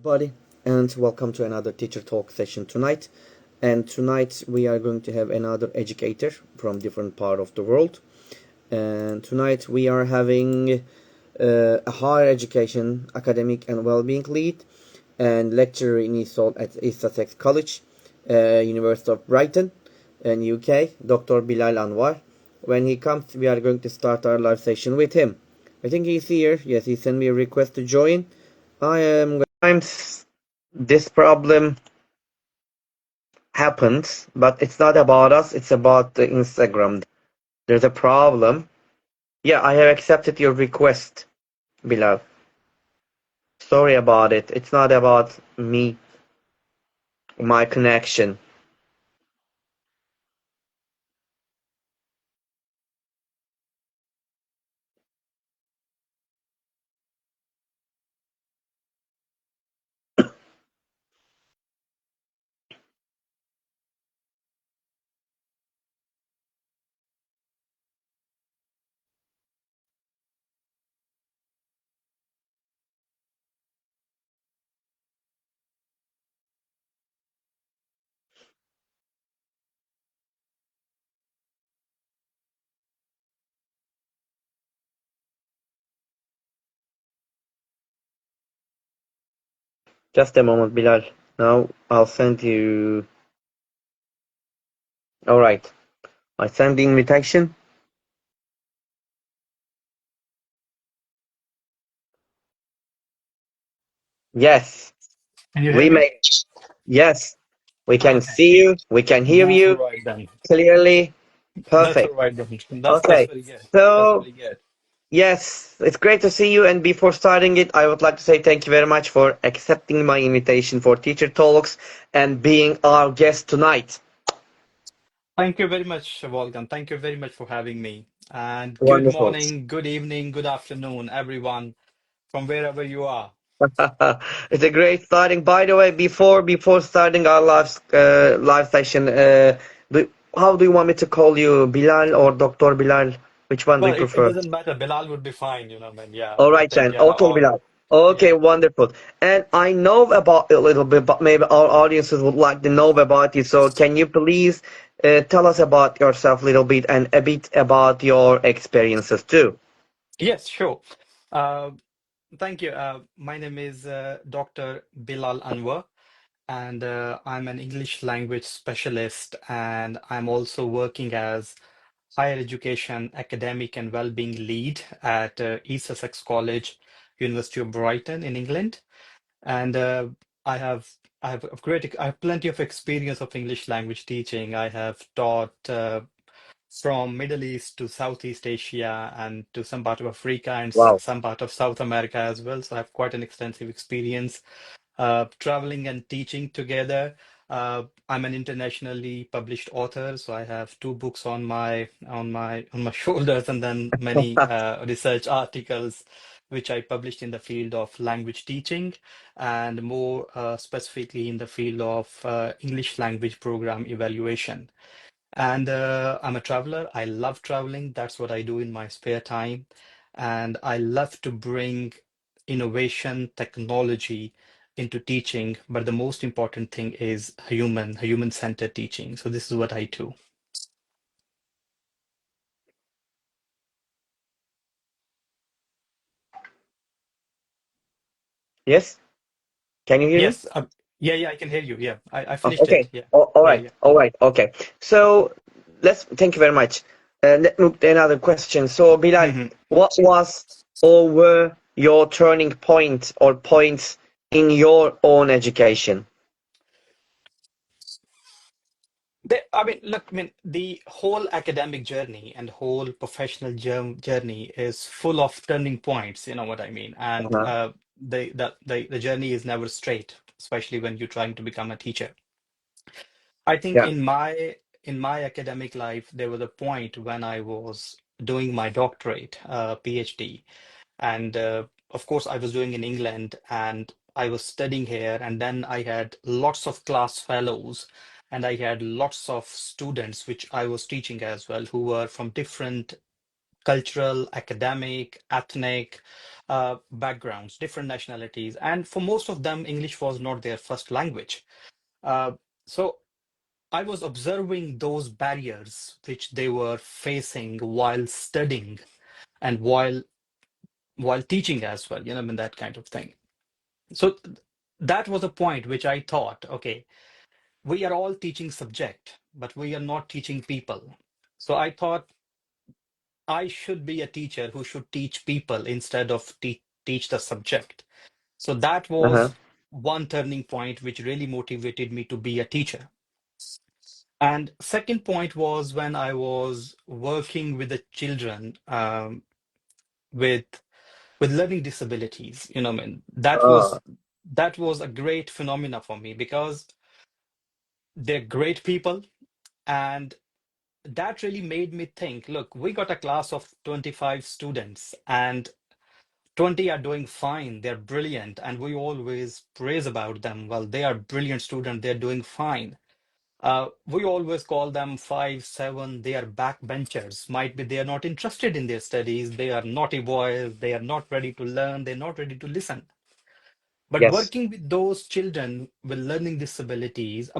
everybody, and welcome to another teacher talk session tonight. And tonight we are going to have another educator from different part of the world. And tonight we are having a higher education, academic and well-being lead and lecturer in ESOL at East Sussex College, University of Brighton in UK, Dr. Bilal Anwar. When he comes, we are going to start our live session with him. I think he's here. Yes, he sent me a request to join. I am. Sometimes this problem happens, but it's not about us. It's about the Instagram. There's a problem. Yeah, I have accepted your request, Bilal. Sorry about it. It's not about me, my connection. Just a moment, Bilal. Now I'll send you. All right. I send the invitation. Yes, Can you hear me? yes, we can Okay. see you, we can hear That's all you right then. clearly. That's all Perfect. right then. That's Okay. very good. That's So very good. yes, it's great to see you. And before starting it, I would like to say thank you very much for accepting my invitation for Teacher Talks and being our guest tonight. Thank you very much, Wolfgang. Thank you very much for having me. And good Wonderful. morning, good evening, good afternoon, everyone, from wherever you are. It's a great starting. By the way, before starting our live session, how do you want me to call you, Bilal or Dr. Bilal? Which one do Well, you it prefer? doesn't matter. Bilal would be fine, man. Yeah, All I right think, then. yeah, Okay, or Bilal. Okay, yeah. wonderful. And I know about it a little bit, but maybe our audiences would like to know about you. So can you please tell us about yourself a little bit and a bit about your experiences too? Yes, sure. Uh, Thank you. My name is Dr. Bilal Anwar, and I'm an English language specialist, and I'm also working as higher education academic and well-being lead at East Sussex College, University of Brighton in England. And I have I have plenty of experience of English language teaching. I have taught from Middle East to Southeast Asia and to some part of Africa and Wow. some part of South America as well. So I have quite an extensive experience traveling and teaching together. I'm an internationally published author, so I have two books on my shoulders, and then many research articles which I published in the field of language teaching and more specifically in the field of English language program evaluation. And I'm a traveler. I love traveling. That's what I do in my spare time. And I love to bring innovation, technology into teaching. But the most important thing is human-centered teaching. So this is what I do. Yes? Can you hear me? Yes. Yeah, I can hear you. Yeah, I finished Okay. it. Yeah, All yeah, right. yeah. All right. Okay. So thank you very much. Let me to another question. So Bilal, Mhm. what was or were your turning point or points in your own education? I mean, look, I mean, the whole academic journey and whole professional journey is full of turning points, you know what I mean? And Uh-huh. the journey is never straight, especially when you're trying to become a teacher. I think Yeah. in my academic life, there was a point when I was doing my doctorate, PhD, and of course, I was doing in England and I was studying here. And then I had lots of class fellows and I had lots of students, which I was teaching as well, who were from different cultural, academic, ethnic. backgrounds, different nationalities, and for most of them, English was not their first language. Uh, so I was observing those barriers which they were facing while studying and while teaching as well, you know, I mean, that kind of thing. So that was a point which I thought, okay, we are all teaching subject, but we are not teaching people. So I thought I should be a teacher who should teach people instead of teach the subject. So that Uh-huh. was one turning point which really motivated me to be a teacher. And second point was when I was working with the children with learning disabilities. You know, I mean, Ah, that was a great phenomena for me because they're great people, and that really made me think, look, we got a class of 25 students and 20 are doing fine, they're brilliant, and we always praise about them. Well, they are brilliant students, they're doing fine. We always call them 5, 7, they are backbenchers. Might be they are not interested in their studies, they are naughty boys, they are not ready to learn, they're not ready to listen. But yes. working with those children with learning disabilities,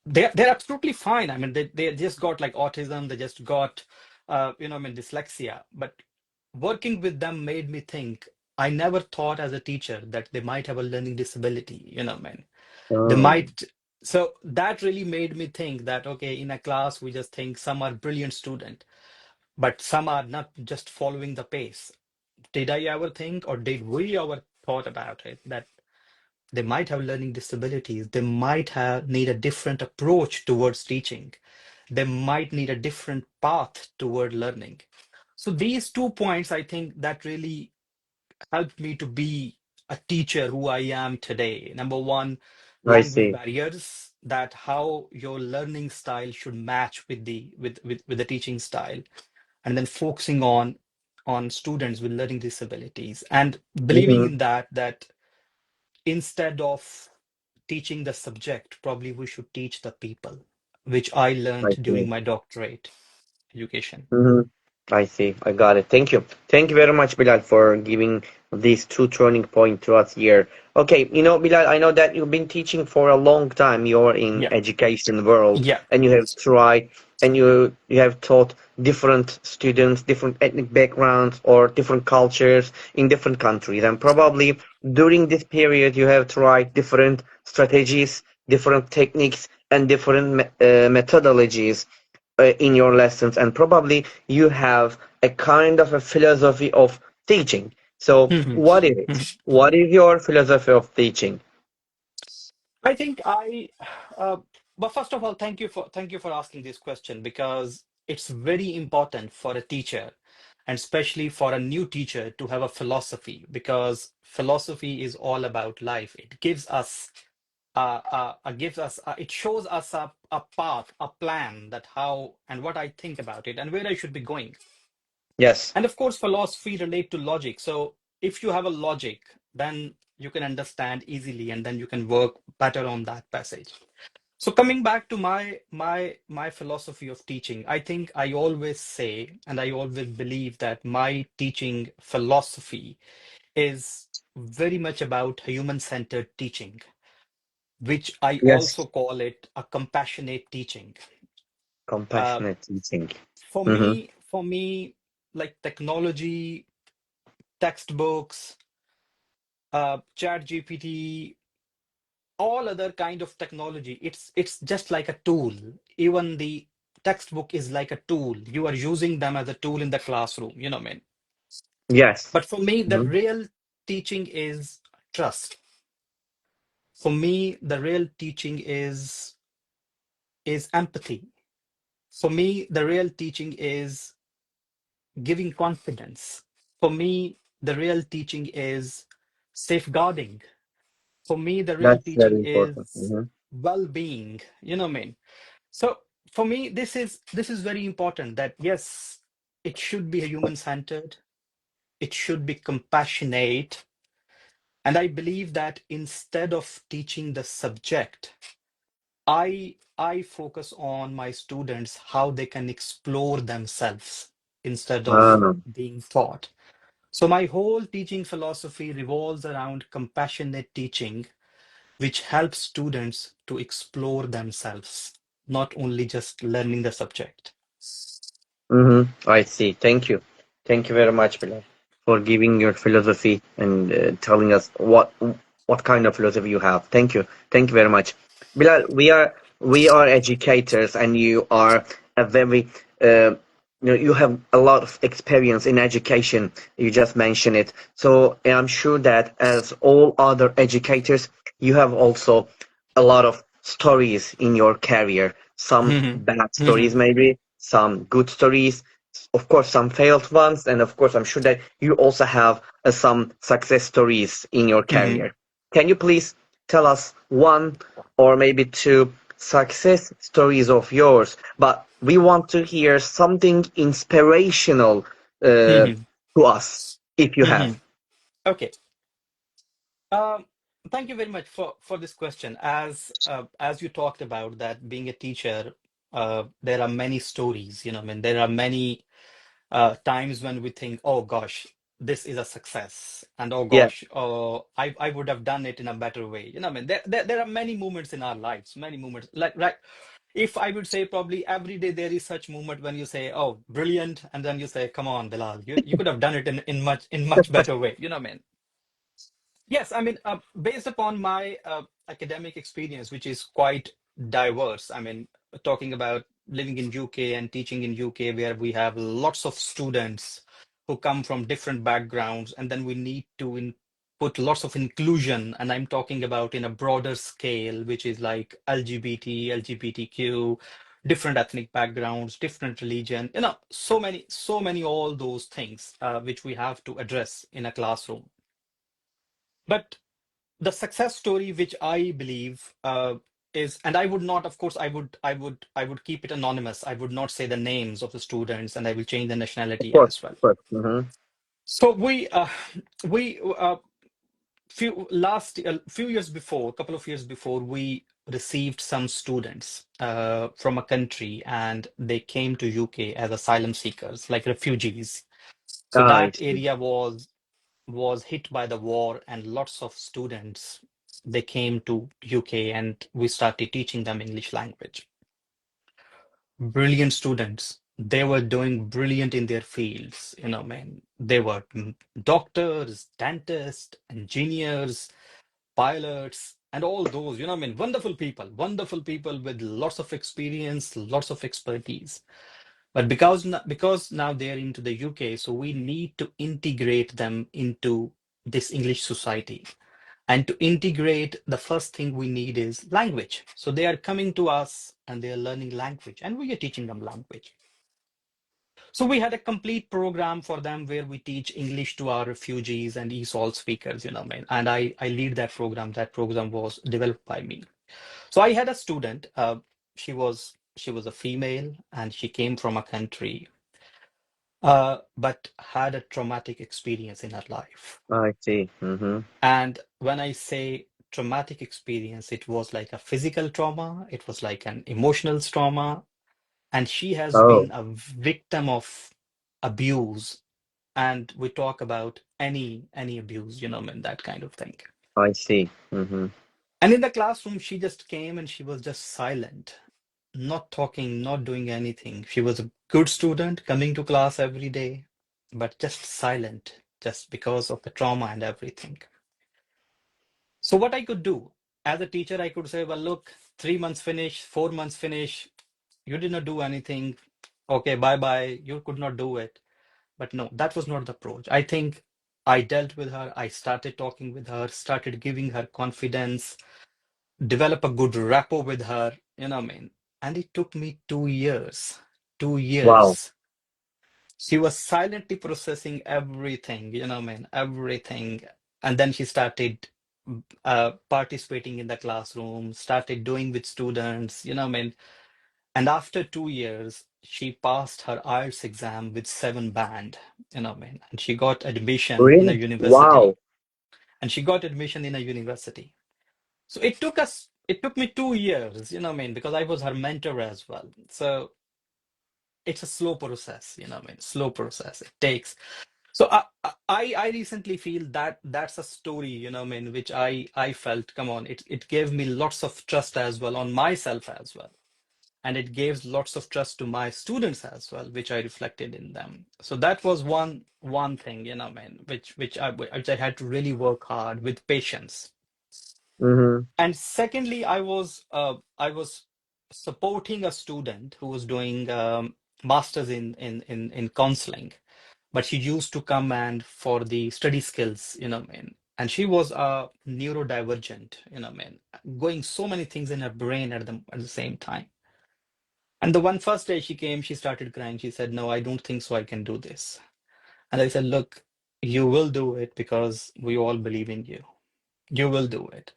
they're absolutely fine. I mean, they just got like autism, they just got you know, I mean, dyslexia. But working with them made me think, I never thought as a teacher that they might have a learning disability, you know, man. They Oh, might. So that really made me think that, okay, in a class, we just think some are brilliant student, but some are not just following the pace. Did I ever think, or did we ever thought about it, that they might have learning disabilities, they might have need a different approach towards teaching, they might need a different path toward learning. So these 2 points, I think, that really helped me to be a teacher who I am today. Number one, I language see. barriers, that how your learning style should match with with the teaching style, and then focusing on students with learning disabilities and believing Mm-hmm. in that instead of teaching the subject, probably we should teach the people, which I I learned during see. my doctorate education. Mm-hmm. I see. I got it. Thank you. Thank you very much, Bilal, for giving these two turning point to us here. Okay, Bilal, I know that you've been teaching for a long time. You're in Yeah, education world, yeah. and you have tried, and you have taught different students, different ethnic backgrounds, or different cultures in different countries. And probably during this period, you have tried different strategies, different techniques, and different methodologies in your lessons, and probably you have a kind of a philosophy of teaching. So Mhm. what is it? Mhm. What is your philosophy of teaching? I think uh, but first of all, thank you for asking this question because it's very important for a teacher, and especially for a new teacher, to have a philosophy, because philosophy is all about life. It gives us it shows us a path, a plan, that how and what I think about it and where I should be going. Yes. And of course, philosophy relate to logic. So if you have a logic, then you can understand easily, and then you can work better on that passage. So coming back to my philosophy of teaching, I think I always say, and I always believe that my teaching philosophy is very much about human-centered teaching, which I Yes. also call it a compassionate teaching. Uh, Compassionate teaching. for Mm-hmm. me, for me, like technology, textbooks, chat GPT, all other kind of technology, it's just like a tool. Even the textbook is like a tool. You are using them as a tool in the classroom, you know what I mean? Yes. But for me, the Mm-hmm. real teaching is trust. For me, the real teaching is empathy. For me, the real teaching is giving confidence. For me, the real teaching is safeguarding. For me, the real That's very teaching important. is Mm-hmm. well-being. You know what I mean? So for me, this is very important, that yes, it should be human-centered, it should be compassionate, and I believe that instead of teaching the subject, I focus on my students how they can explore themselves instead of Ah, being taught. So my whole teaching philosophy revolves around compassionate teaching, which helps students to explore themselves, not only just learning the subject. I see. Thank you. Thank you very much, Bilal, for giving your philosophy and telling us what kind of philosophy you have. Thank you. Thank you very much. Bilal, we are educators, and you are a very you have a lot of experience in education. You just mentioned it. So I'm sure that as all other educators, you have also a lot of stories in your career. Some Mhm. bad stories, Mhm. maybe, some good stories, of course, some failed ones, and of course, I'm sure that you also have some success stories in your Mhm. career. Can you please tell us one or maybe two success stories of yours? But we want to hear something inspirational Mhm. to us, if you have. Mhm. Okay. Um, Thank you very much for this question. As you talked about that being a teacher, there are many stories, I mean, there are many times when we think, oh gosh, this is a success, and oh Yeah, gosh, oh, I would have done it in a better way. I mean, there are many moments in our lives, many moments. Like, right, if I would say probably every day there is such moment when you say, oh, brilliant, and then you say, come on, Bilal, you could have done it in much better way. What I mean? Yes, I mean, based upon my academic experience, which is quite diverse. I mean, talking about living in UK and teaching in UK, where we have lots of students who come from different backgrounds, and then we need to put lots of inclusion. And I'm talking about in a broader scale, which is like LGBT, LGBTQ, different ethnic backgrounds, different religion, so many, all those things, which we have to address in a classroom. But the success story which I believe is, and I would not, of course, I would keep it anonymous. I would not say the names of the students, and I will change the of nationality course, as well. of course. Hmm. So we few years before, a couple of years before, we received some students from a country, and they came to UK as asylum seekers, like refugees. So I that see. area was hit by the war, and lots of students, they came to UK, and we started teaching them English language. Brilliant students. They were doing brilliant in their fields, man. They were doctors, dentists, engineers, pilots, and all those, I mean, wonderful people with lots of experience, lots of expertise. But because now they're into the UK, so we need to integrate them into this English society. And to integrate, the first thing we need is language. So they are coming to us and they are learning language, and we are teaching them language. So we had a complete program for them where we teach English to our refugees and ESOL speakers, man. And I lead that program. That program was developed by me. So I had a student. She was a female, and she came from a country, but had a traumatic experience in her life. I see. Hmm. And when I say traumatic experience, it was like a physical trauma, it was like an emotional trauma, and she has Oh, been a victim of abuse. And we talk about any abuse, man, that kind of thing. I see. Hmm. And in the classroom, she just came and she was just silent, not talking, not doing anything. She was a good student coming to class every day, but just silent, just because of the trauma and everything. So what I could do as a teacher, I could say, well, look, 3 months finish, 4 months finish, you did not do anything. Okay, bye bye. You could not do it. But no, that was not the approach. I think I dealt with her. I started talking with her, started giving her confidence, develop a good rapport with her, what I mean. And it took me 2 years. Two Wow. years. She was silently processing everything, what I mean, everything. And then she started participating in the classroom, started doing with students, what I mean. And after 2 years, she passed her IELTS exam with 7 band, what I mean. And she got admission in a Really? Wow. university. And she got admission in a university. So it took me 2 years, what I mean, because I was her mentor as well. So it's a slow process, what I mean, slow process. It takes. So I recently feel that that's a story, I mean, which I felt, come on, it gave me lots of trust as well on myself as well. And it gave lots of trust to my students as well, which I reflected in them. So that was one thing, man, which I had to really work hard with patience. Mm-hmm. And secondly, I was supporting a student who was doing masters in counseling, but she used to come and for the study skills, man. And she was a neurodivergent, man, going so many things in her brain at the same time. And the one first day she came, she started crying. She said, "No, I don't think so. I can do this." And I said, "Look, you will do it because we all believe in you. You will do it."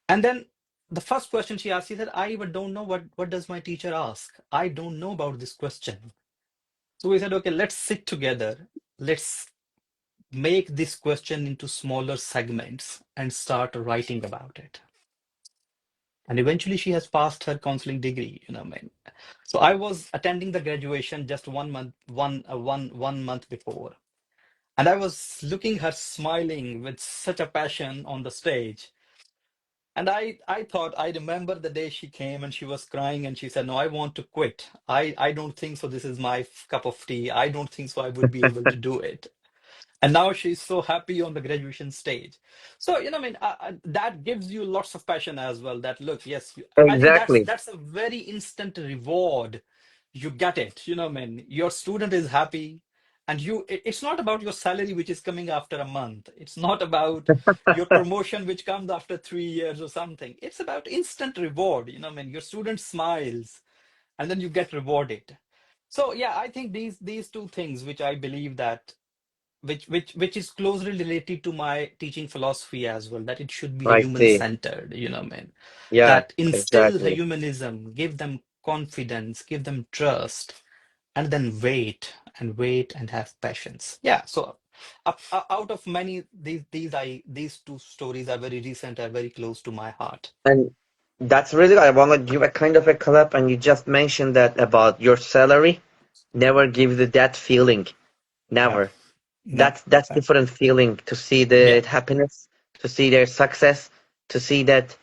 And then the first question she asked, she said, "I even don't know what does my teacher ask? I don't know about this question." So we said, "Okay, let's sit together. Let's make this question into smaller segments and start writing about it." And eventually she has passed her counseling degree, man. So I was attending the graduation just 1 month, one month before. And I was looking her smiling with such a passion on the stage. And I thought, I remember the day she came and she was crying and she said, "No, I want to quit. I don't think so. This is my cup of tea. I don't think so. I would be able to do it." And now she's so happy on the graduation stage. So, I mean, that gives you lots of passion as well. That look, yes, I think that's Exactly. that's a very instant reward. You get it, I mean, your student is happy, and it's not about your salary, which is coming after a month. It's not about your promotion, which comes after 3 years or something. It's about instant reward, I mean, your student smiles, and then you get rewarded. So yeah, I think these two things, which I believe that which is closely related to my teaching philosophy as well, that it should be I human see. centered, man, Yeah, that instill exactly. humanism, give them confidence, give them trust, and then wait and have patience. Yeah. So out of many, these two stories are very recent, are very close to my heart. And that's really, I want to give a kind of a clap. And you just mentioned that about your salary never gives you that feeling. No, Never. no, That's no. different feeling to see Yeah. the happiness, to see their success, to see that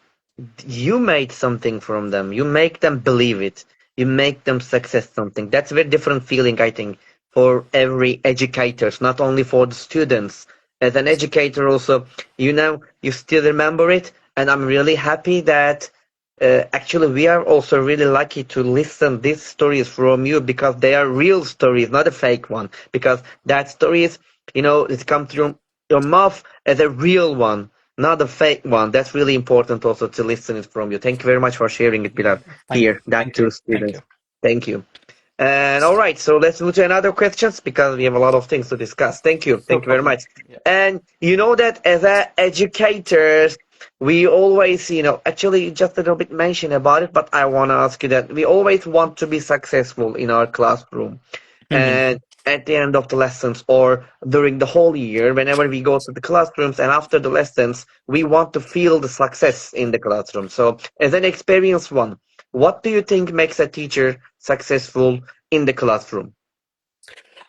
you made something from them. You make them believe it. You make them success something. That's a very different feeling, I think, for every educators, not only for the students. As an educator, also, you still remember it, and I'm really happy that actually we are also really lucky to listen these stories from you because they are real stories, not a fake one. Because that stories, it come through your mouth as a real one, not a fake one. That's really important also to listen it from you. Thank you very much for sharing it, Bilal. Thank Here, that thank you. too, Thank you. students. Thank you. And all right, so let's move to another questions because we have a lot of things to discuss. Thank you. Thank you very Superpower. much. Yeah. And you know that as a educators, we always, actually just a little bit mention about it, but I want to ask you that we always want to be successful in our classroom. Mhm. And at the end of the lessons or during the whole year, whenever we go to the classrooms and after the lessons, we want to feel the success in the classroom. So as an experienced one, what do you think makes a teacher successful in the classroom?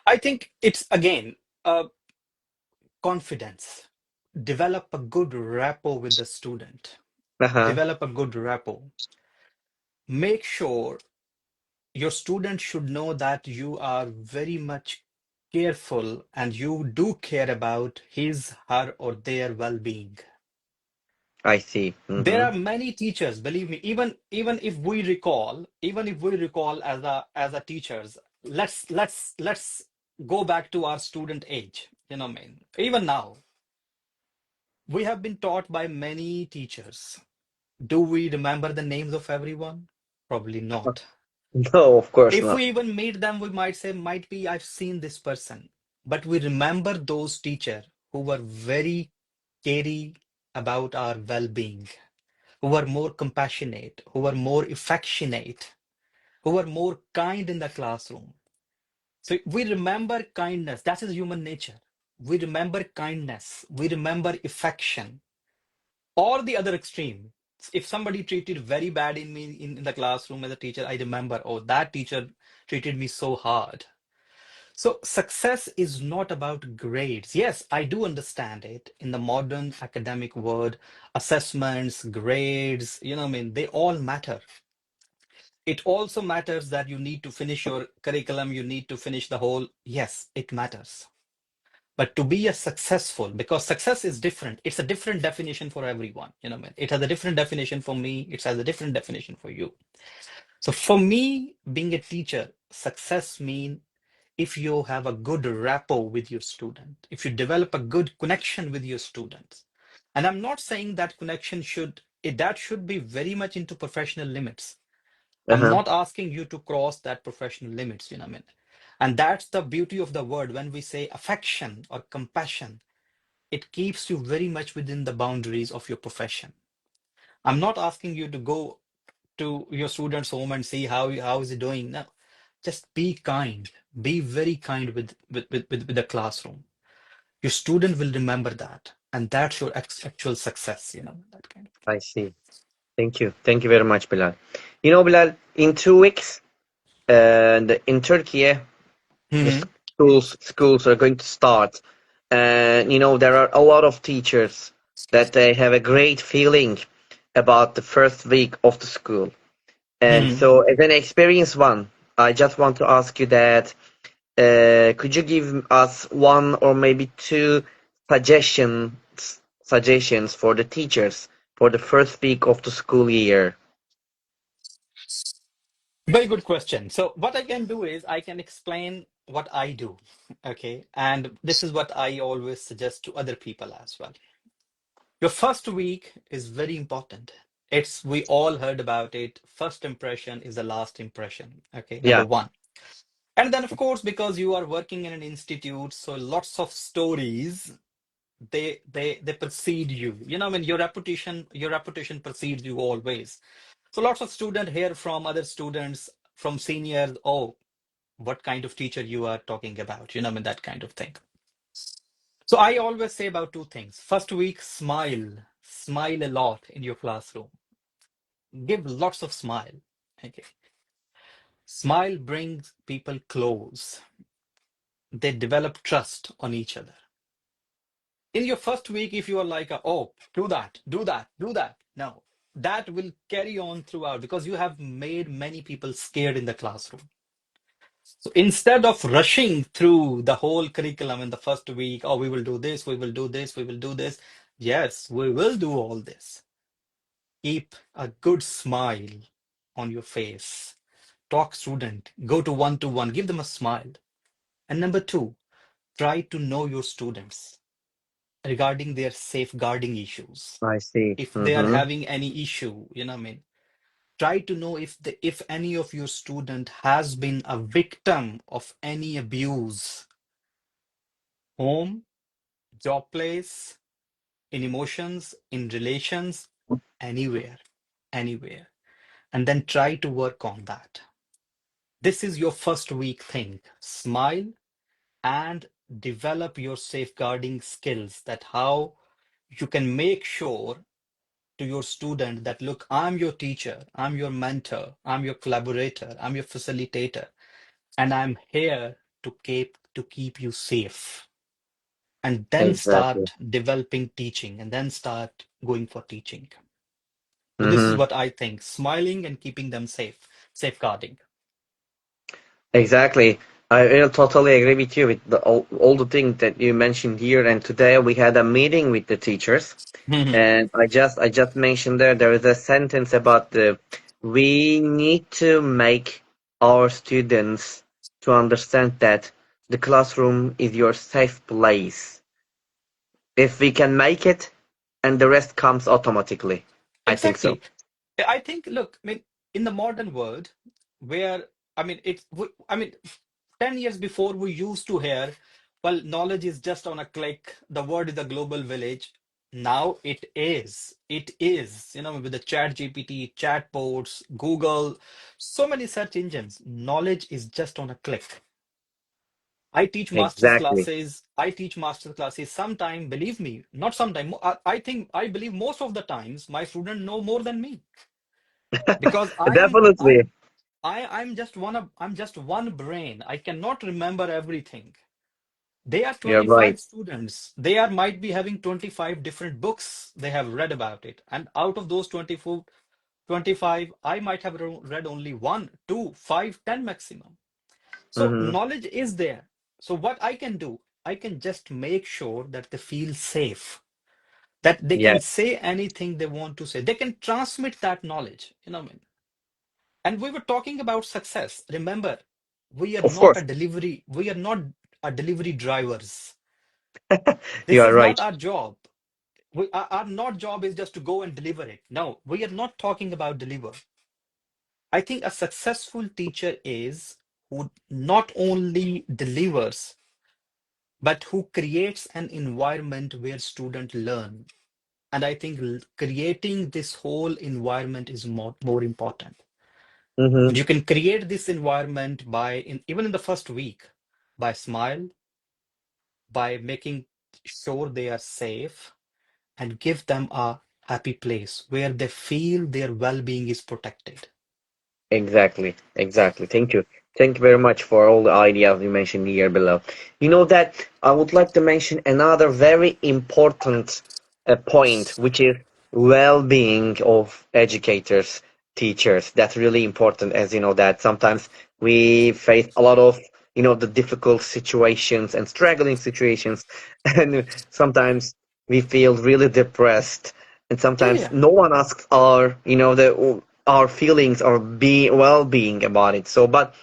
I think it's again confidence. Develop a good rapport with the student. Uh-huh. Develop a good rapport. Make sure your student should know that you are very much careful and you do care about his, her, or their well-being. I see. There Mm-hmm. are many teachers, believe me, even if we recall as a teachers, let's go back to our student age, what I mean. Even now, we have been taught by many teachers. Do we remember the names of everyone? Probably not. No, of course If not. we even meet them, we might say, might be I've seen this person. But we remember those teachers who were very caring about our well-being, who were more compassionate, who were more affectionate, who were more kind in the classroom. So we remember kindness. That is human nature. We remember kindness. We remember affection. Or the other extreme. If somebody treated very bad in me in the classroom as a teacher, I remember, oh, that teacher treated me so hard. So success is not about grades. Yes, I do understand it. In the modern academic world, assessments, grades, I mean, they all matter. It also matters that you need to finish your curriculum, you need to finish the whole. Yes, it matters. But to be a successful, because success is different, it's a different definition for everyone. What I mean? It has a different definition for me, it has a different definition for you. So for me, being a teacher, success means if you have a good rapport with your student, if you develop a good connection with your students. And I'm not saying that connection that should be very much into professional limits. I'm Uh-huh. not asking you to cross that professional limits, what I mean? And that's the beauty of the word. When we say affection or compassion, it keeps you very much within the boundaries of your profession. I'm not asking you to go to your student's home and see how is he doing. No, just be kind. Be very kind with the classroom. Your student will remember that, and that's your actual success. That kind of I see. Thank you. Thank you very much, Bilal. Bilal, in 2 weeks, in Turkey, the thing. schools are going to start, and there are a lot of teachers that they have a great feeling about the first week of the school. And Hmm. so, as an experienced one, I just want to ask you that could you give us one or maybe two suggestions for the teachers for the first week of the school year? Very good question. So what I can do is I can explain what I do. Okay. And this is what I always suggest to other people as well. Your first week is very important. We all heard about it. First impression is the last impression. Okay. Number Yeah, one. And then, of course, because you are working in an institute, so lots of stories, they precede you. I mean, your reputation precedes you always. So lots of students hear from other students, from seniors, oh, what kind of teacher you are talking about, I mean, that kind of thing. So I always say about two things. First week, smile a lot in your classroom. Give lots of smile. Okay. Smile brings people close. They develop trust on each other. In your first week, if you are like, oh, do that, do that, do that, no, that will carry on throughout because you have made many people scared in the classroom. So instead of rushing through the whole curriculum in the first week, oh, we will do this, we will do this, we will do this. Yes, we will do all this. Keep a good smile on your face. Talk student, go to one, give them a smile. And number two, try to know your students regarding their safeguarding issues. I see. If they are Mm-hmm. having any issue, what I mean, try to know if any of your student has been a victim of any abuse, home, job place, in emotions, in relations, anywhere, anywhere. And then try to work on that. This is your first week thing. Smile and develop your safeguarding skills, that how you can make sure to your student that, look, I'm your teacher, I'm your mentor, I'm your collaborator, I'm your facilitator, and I'm here to keep you safe. And then Exactly. start developing teaching and then start going for teaching. So this is Mm-hmm. what I think, smiling and keeping them safe, safeguarding. Exactly. I will totally agree with you with all the things that you mentioned here. And today we had a meeting with the teachers, and I just mentioned there is a sentence about we need to make our students to understand that the classroom is your safe place. If we can make it, and the rest comes automatically. I think so. Exactly. I think, look, I mean, in the modern world, where, I mean, 10 years before we used to hear, well, knowledge is just on a click, the world is a global village. Now it is. It is, with the chat GPT, chatbots, Google, so many search engines. Knowledge is just on a click. I teach masters Exactly. classes. I teach master classes. Sometime, believe me, not sometime. I think I believe most of the times my students know more than me because I am Definitely. I'm just one brain. I cannot remember everything. They are You're right. 25 students. They are might be having 25 different books they have read about it. And out of those 24, 25, I might have read only one, two, five, 10 maximum. So Mm-hmm. knowledge is there. So what I can do, I can just make sure that they feel safe, that they Yeah, can say anything they want to say. They can transmit that knowledge, you know what I mean? And we were talking about success. Remember, of course. we are not a delivery drivers. You This are is right. not our job. Our not job is just to go and deliver it. No, we are not talking about deliver. I think a successful teacher is who not only delivers, but who creates an environment where students learn. And I think creating this whole environment is more important. Mm-hmm. And you can create this environment even in the first week, by smile, by making sure they are safe, and give them a happy place where they feel their well-being is protected. Exactly, exactly. Thank you. Thank you very much for all the ideas you mentioned here below. You know that I would like to mention another very important point, which is well-being of educators, teachers. That's really important, as you know that sometimes we face a lot of, the difficult situations and struggling situations, and sometimes we feel really depressed, and Yeah, sometimes yeah. no one asks our feelings or well-being about it. So, but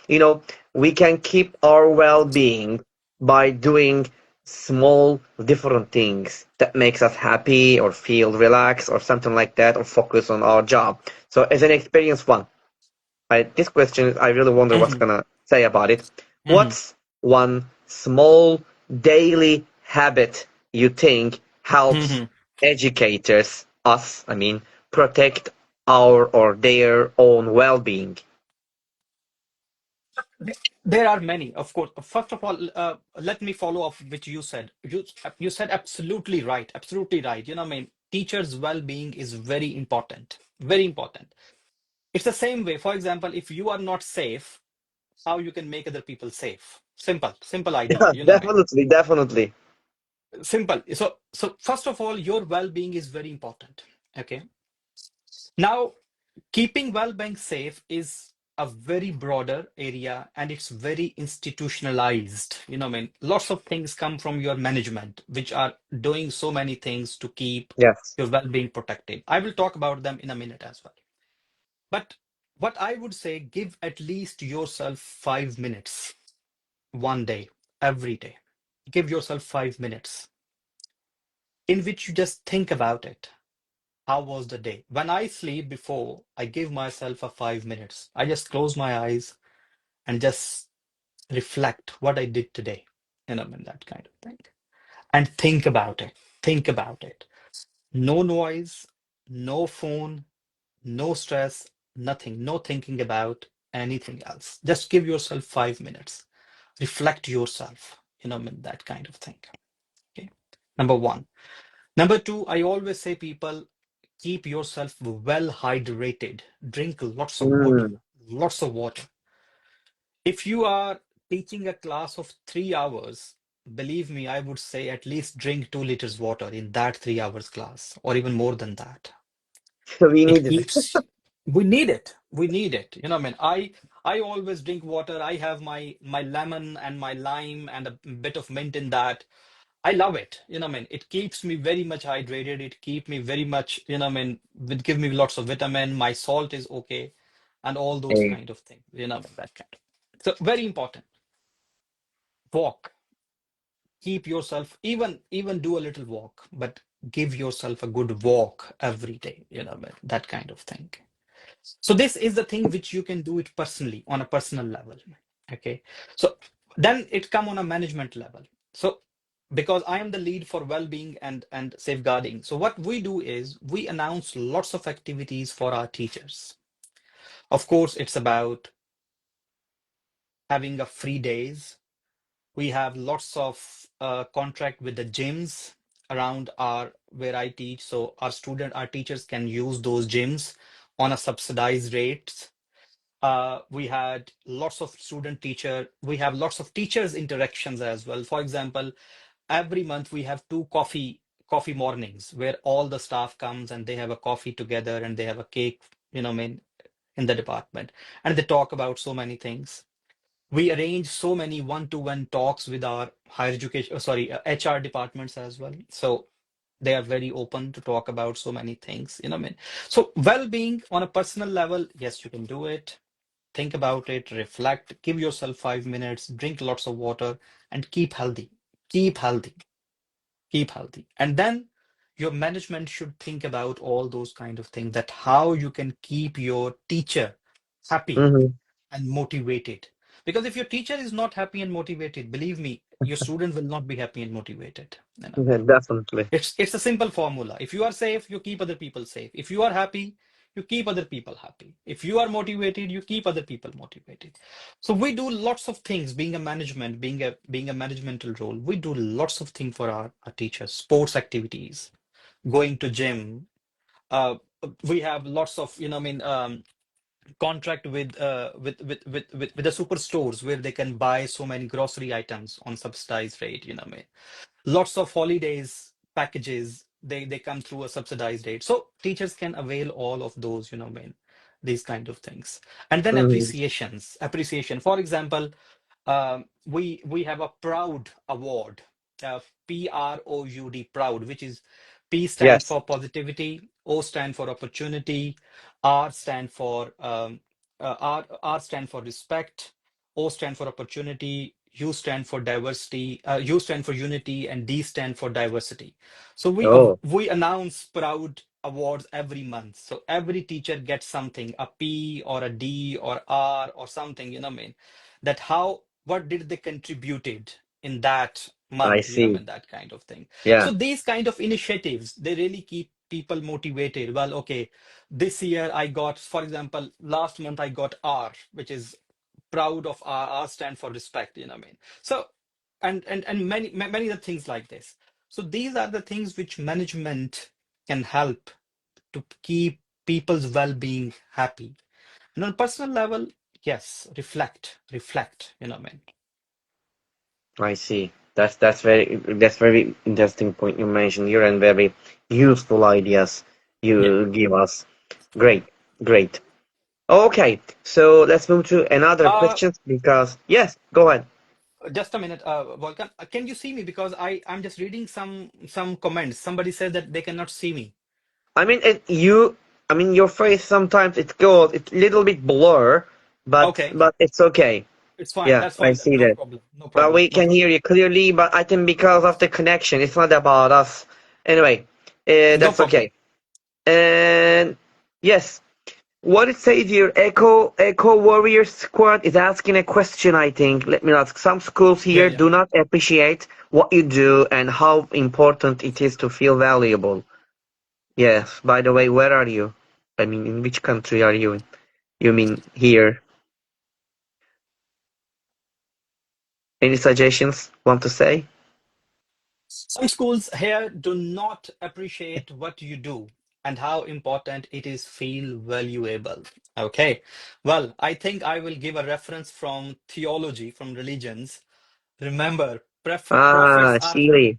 we can keep our well-being by doing small different things that makes us happy or feel relaxed or something like that, or focus on our job. So, as an experienced one, this question I really wonder what's Hmm. gonna say about it. Hmm. What's one small daily habit you think helps Hmm. educators, us, I mean, protect our or their own well-being? There are many, of course. First of all, let me follow up which you said. You said absolutely right, absolutely right. You know, what I mean, teachers' well-being is very important, very important. It's the same way. For example, if you are not safe, how you can make other people safe? Simple, simple idea. Yeah, You know, what I mean, definitely, definitely. simple. So first of all, your well-being is very important. Okay. Now, keeping well-being safe is a very broader area and it's very institutionalized. You know, what I mean, lots of things come from your management, which are doing so many things to keep Yes. your well-being protected. I will talk about them in a minute as well. But what I would say, give at least yourself 5 minutes one day, every day. Give yourself 5 minutes in which you just think about it. How was the day? When I sleep before, I give myself a 5 minutes. I just close my eyes and just reflect what I did today. You know, and that kind of thing. And think about it. Think about it. No noise, no phone, no stress, nothing, no thinking about anything else. Just give yourself 5 minutes. Reflect yourself, and that kind of thing. Okay. Number one. Number two, I always say people keep yourself well hydrated. Drink lots of water. Mm. Lots of water. If you are teaching a class of 3 hours, believe me, I would say at least drink 2 liters water in that 3 hours class, or even more than that. We It needed it. keeps, we need it. We need it. You know, what I mean, I always drink water. I have my lemon and my lime and a bit of mint in that. I love it. You know, what I mean, it keeps me very much hydrated. It keep me very much, what I mean, it give me lots of vitamin. My salt is okay, and all those Hey, kind of things. That kind of. So very important. Walk. Keep yourself even do a little walk, but give yourself a good walk every day. That kind of thing. So this is the thing which you can do it personally on a personal level. Okay. So then it come on a management level. So because I am the lead for well-being and safeguarding. So what we do is we announce lots of activities for our teachers. Of course, it's about having a free days. We have lots of contract with the gyms around our where I teach. So our teachers can use those gyms on a subsidized rates. We had lots of student teacher. We have lots of teachers interactions as well. For example, every month we have two coffee mornings where all the staff comes and they have a coffee together and they have a cake, in the department, and they talk about so many things. We arrange so many one-to-one talks with our higher education, sorry, HR departments as well. So they are very open to talk about so many things, So well-being on a personal level, yes, you can do it. Think about it, reflect, give yourself 5 minutes, drink lots of water, and keep healthy. Keep healthy, keep healthy. And then your management should think about all those kind of things, that how you can keep your teacher happy Mm-hmm. and motivated. Because if your teacher is not happy and motivated, believe me, your student will not be happy and motivated. Yeah, definitely. It's a simple formula. If you are safe, you keep other people safe. If you are happy, you keep other people happy. If you are motivated, you keep other people motivated. So we do lots of things. Being a management, being a managemental role, we do lots of things for our teachers. Sports activities, going to gym. Uh, we have lots of contract with the superstores where they can buy so many grocery items on subsidized rate. Lots of holidays packages, they come through a subsidized rate, so teachers can avail all of those, these kind of things. And then Mm-hmm. appreciation, for example, we have a proud award, PROUD, proud, which is P stand Yes. for positivity, O stand for opportunity, R stand for R stand for respect, O stand for opportunity, U stand for diversity, U stand for unity, and D stand for diversity. So Oh, we announce proud awards every month. So every teacher gets something, a P or a D or R or something, that how what did they contributed in that I month, see. that kind of thing. Yeah. So these kind of initiatives, they really keep people motivated. Well, okay, this year I got, for example, last month I got R, which is proud of R stand for respect, So and many other things like this. So these are the things which management can help to keep people's well-being happy. And on a personal level, yes, reflect, I see. That's very interesting point you mentioned here and very useful ideas Yeah. you give us. Great, great. Okay, so let's move to another Uh, question because yes, go ahead. just a minute, Volkan. Can you see me? Because I'm just reading some comments. Somebody said that they cannot see me. I mean, I mean, your face sometimes it goes, it's a little bit blur, but Okay, it's okay. it's fine. Yeah, That's I fine then. see No that. problem. No But problem. we No can hear problem. you clearly, but I think because of the connection, it's not about us. Anyway, No that's problem. okay. And yes, what it says here, Echo Warrior Squad is asking a question, I think. Let me ask. Some schools Yeah, here yeah. do not appreciate what you do and how important it is to feel valuable. Yes, by the way, where are you? I mean, in which country are you in? You mean here? Any suggestions want to say? Some schools here do not appreciate what you do and how important it is feel valuable. Okay. Well, I think I will give a reference from theology, from religions. Remember, prophets Ah, are, Chile.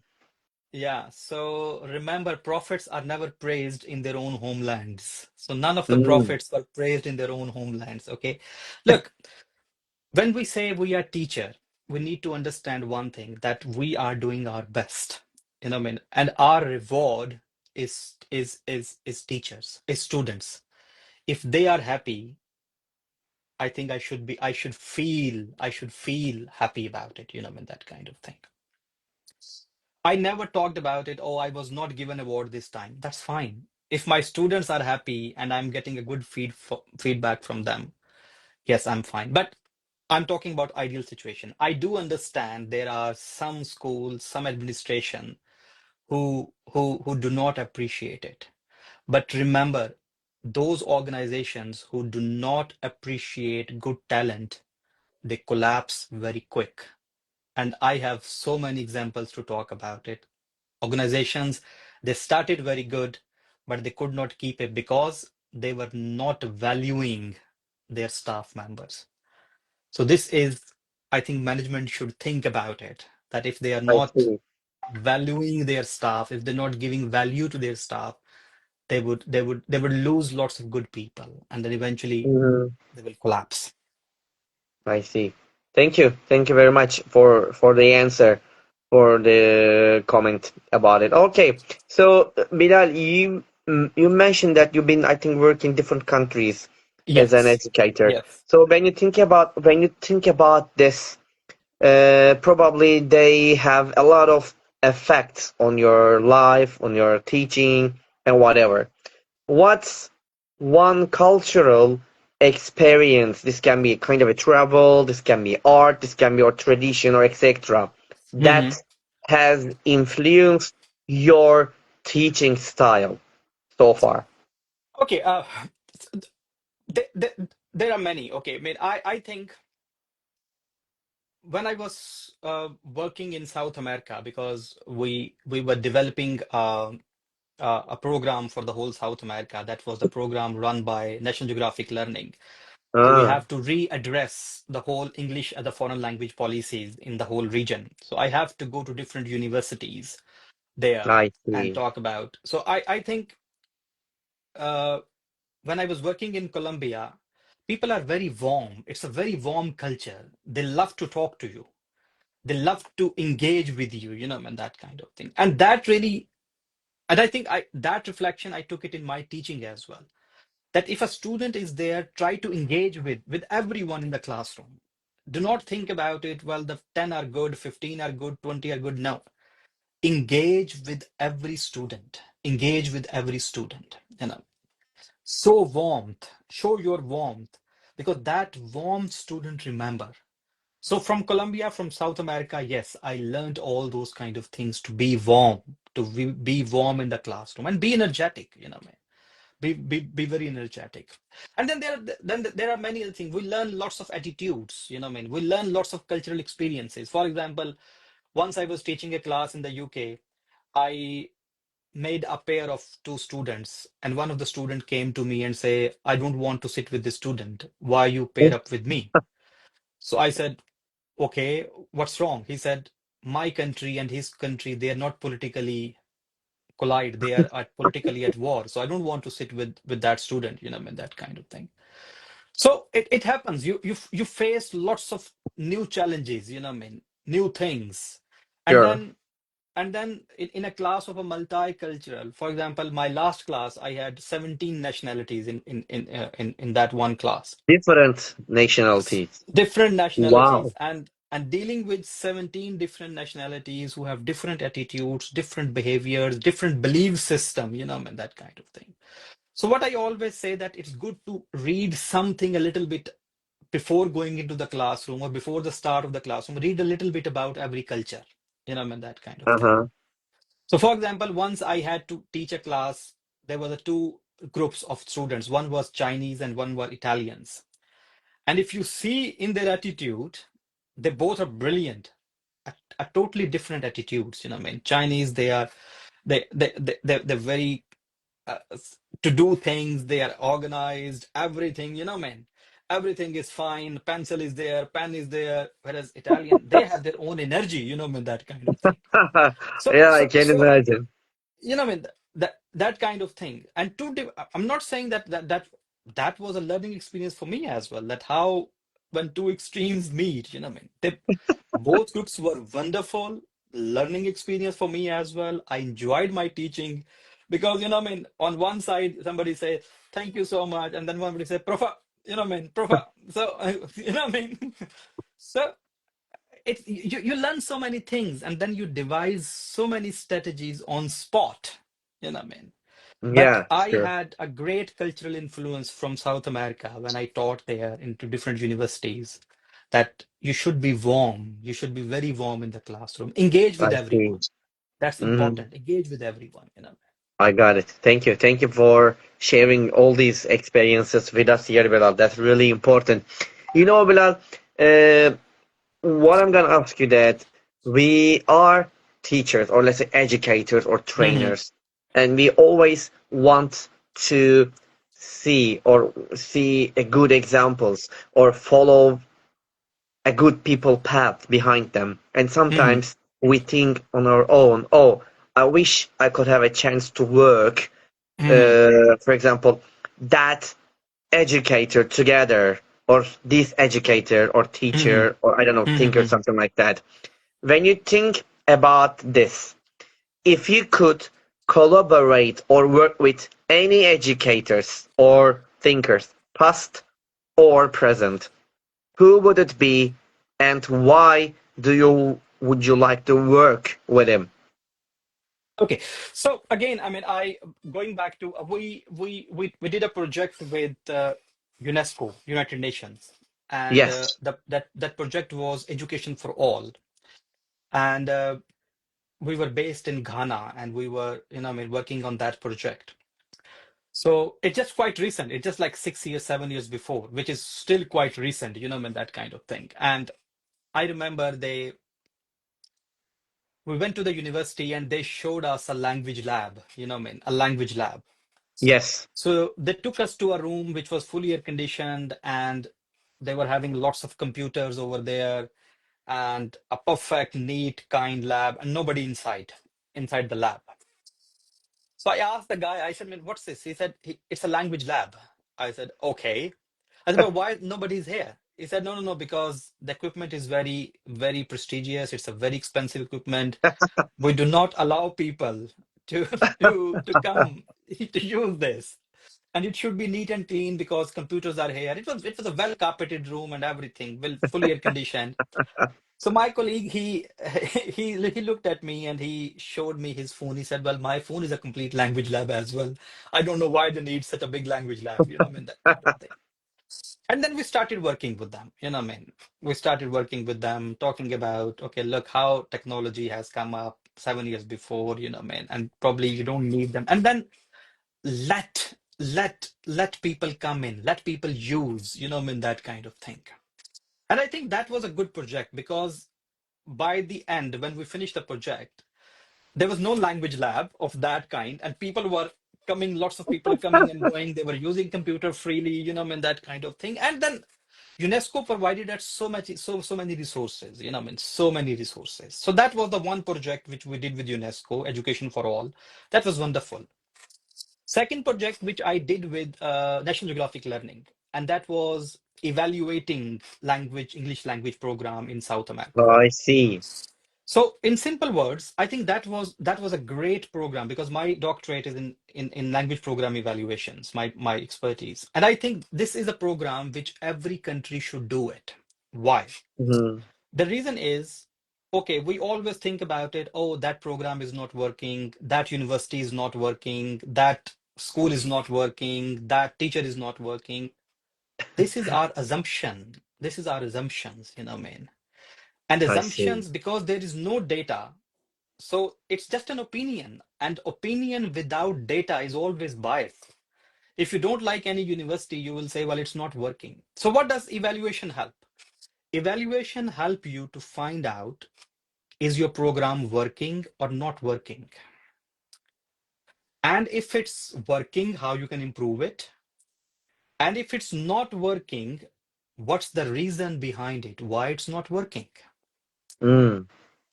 yeah, so remember, prophets are never praised in their own homelands. So none of the Mm, prophets were praised in their own homelands. Okay. Look, when we say we are teacher, we need to understand one thing, that we are doing our best. And our reward is teachers, is students. If they are happy, I think I should feel happy about it, that kind of thing. I never talked about it. Oh, I was not given award this time. That's fine. If my students are happy and I'm getting a good feedback from them, yes, I'm fine. But I'm talking about ideal situation. I do understand there are some schools, some administration who do not appreciate it. But remember, those organizations who do not appreciate good talent, they collapse very quick. And I have so many examples to talk about it. Organizations, they started very good, but they could not keep it because they were not valuing their staff members. So this is, I think management should think about it, that if they are I not see. valuing their staff, if they're not giving value to their staff, they would lose lots of good people, and then eventually Mhm. they will collapse. I see. Thank you. Thank you very much for the answer, for the comment about it. Okay. So Bilal, you mentioned that you've been, I think, working in different countries as an Yes. educator. Yes. So when you think about this, probably they have a lot of effects on your life, on your teaching, and whatever. What's one cultural experience? This can be kind of a travel, this can be art, this can be your tradition or etc. Hmm. That has influenced your teaching style so far. Okay. Th th there are many. Okay. I mean, I think when I was working in South America, because we were developing a program for the whole South America. That was the program run by National Geographic Learning. So we Ah, have to readdress the whole English as a foreign language policies in the whole region. So I have to go to different universities there I and see. talk about. So I think uh, when I was working in Colombia, people are very warm. It's a very warm culture. They love to talk to you. They love to engage with you, and that kind of thing. And that really, and I think that reflection, I took it in my teaching as well. That if a student is there, try to engage with everyone in the classroom. Do not think about it, well, the 10 are good, 15 are good, 20 are good. No. Engage with every student. Engage with every student. Show warmth, show your warmth, because that warmth student remember. So from Colombia, from South America, yes, I learned all those kind of things to be warm, to be warm in the classroom and be energetic, man. Be very energetic. And then there are many other things. We learn lots of attitudes, I mean. We learn lots of cultural experiences. For example, once I was teaching a class in the UK, I made a pair of two students, and one of the student came to me and say, I don't want to sit with this student. Why you pair up with me? So I said, okay, what's wrong? He said, my country and his country, they are not politically collide. They are politically at war. So I don't want to sit with that student, I mean, that kind of thing. So it happens. You face lots of new challenges, I mean, new things. And Sure. then in a class of a multicultural, for example, my last class, I had 17 nationalities in that one class. Different nationalities. Different nationalities, Wow. and dealing with 17 different nationalities who have different attitudes, different behaviors, different belief system, and that kind of thing. So what I always say, that it's good to read something a little bit before going into the classroom or before the start of the classroom. Read a little bit about every culture, and that kind of thing. Uh-huh. So for example, once I had to teach a class, there were the two groups of students. One was Chinese and one were Italians. And if you see in their attitude, they both are brilliant, a totally different attitudes. I mean, Chinese, they're very to do things. They are organized. Everything, man. Everything is fine. Pencil is there, pen is there. Whereas Italian, they have their own energy. Man, that kind of thing. So, Yeah, I so, can so imagine. I mean, that kind of thing. And I'm not saying that was a learning experience for me as well. That how when two extremes meet, I mean, both groups were wonderful learning experience for me as well. I enjoyed my teaching because, I mean, on one side somebody say thank you so much, and then one would say profa, I mean, profa. So I mean, so you learn so many things, and then you devise so many strategies on spot, I mean. But Yeah, I sure. had a great cultural influence from South America when I taught there into different universities, that you should be warm, you should be very warm in the classroom, engage with I see. everyone. That's Mhm. important. Engage with everyone. I got it. Thank you. Thank you for sharing all these experiences with us here, Bilal. That's really important. Bilal, uh, what I'm gonna ask you that we are teachers, or let's say educators or Hmm. trainers, and we always want to see a good examples or follow a good people path behind them. And Hmm. sometimes we think on our own, oh, I wish I could have a chance to work, Hmm. for example, that educator together, or this educator or Hmm. teacher, or I don't know, thinker, Hmm. something like that. When you think about this, if you could collaborate or work with any educators or thinkers, past or present, who would it be, and why do you would you like to work with him? Okay, so again, I mean, I going back to we did a project with UNESCO, United Nations, and Yes, that project was education for all, and we were based in Ghana, and we were, I mean, working on that project. So it's just quite recent. It's just like 6 years, 7 years before, which is still quite recent, I mean, that kind of thing. And I remember we went to the university and they showed us a language lab, I mean, a language lab. yes. So they took us to a room which was fully air conditioned, and they were having lots of computers over there and a perfect, neat, kind lab, and nobody inside the lab. So I asked the guy, I said, man, what's this? He said, it's a language lab. I said, okay. I said, but why nobody's here? He said, no, no, no, because the equipment is very, very prestigious. It's a very expensive equipment. We do not allow people to to come to use this. And it should be neat and clean because computers are here. It was a well carpeted room and everything, well fully air conditioned. So my colleague, he looked at me and he showed me his phone. He said, "Well, my phone is a complete language lab as well. I don't know why they need such a big language lab, I mean, that kind of thing." And then we started working with them, I mean, we started working with them, talking about, okay, look how technology has come up 7 years before, I mean, and probably you don't need them. And then let people come in, let people use, I mean, that kind of thing. And I think that was a good project because by the end, when we finished the project, there was no language lab of that kind, and people were coming, lots of people coming and going. They were using computer freely, I mean, that kind of thing. And then UNESCO provided us so many resources, I mean, so many resources. So that was the one project which we did with UNESCO, Education for All. That was wonderful. Second project which I did with National Geographic Learning, and that was evaluating English language program in South Oh, America. I see. So, in simple words, I think that was a great program because my doctorate is in language program evaluations, my expertise. And I think this is a program which every country should do it. Why? Mhm. The reason is, okay, we always think about it, oh, that program is not working, that university is not working, that school is not working, that teacher is not working. This is our assumption. This is our assumptions, man. And I see. assumptions, because there is no data, so it's just an opinion, and opinion without data is always biased. If you don't like any university, you will say, well, it's not working. So what does evaluation help? Evaluation help you to find out, is your program working or not working? And if it's working, how you can improve it? And if it's not working, what's the reason behind it? Why it's not working? Mm,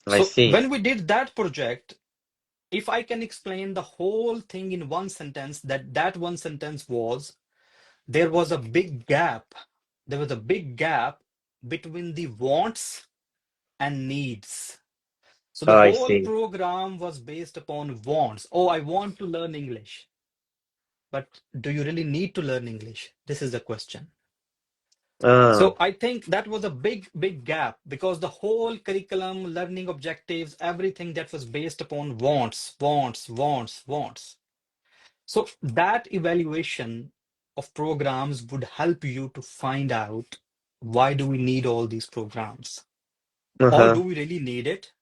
I So see. when we did that project, if I can explain the whole thing in one sentence, that one sentence was, there was a big gap. There was a big gap between the wants and needs. So the I whole see. program was based upon wants. Oh, I want to learn English. But do you really need to learn English? This is the question. Ah, So I think that was a big, big gap because the whole curriculum, learning objectives, everything that was based upon wants, wants, wants, wants. So that evaluation of programs would help you to find out, why do we need all these programs? Or uh-huh. do we really need it?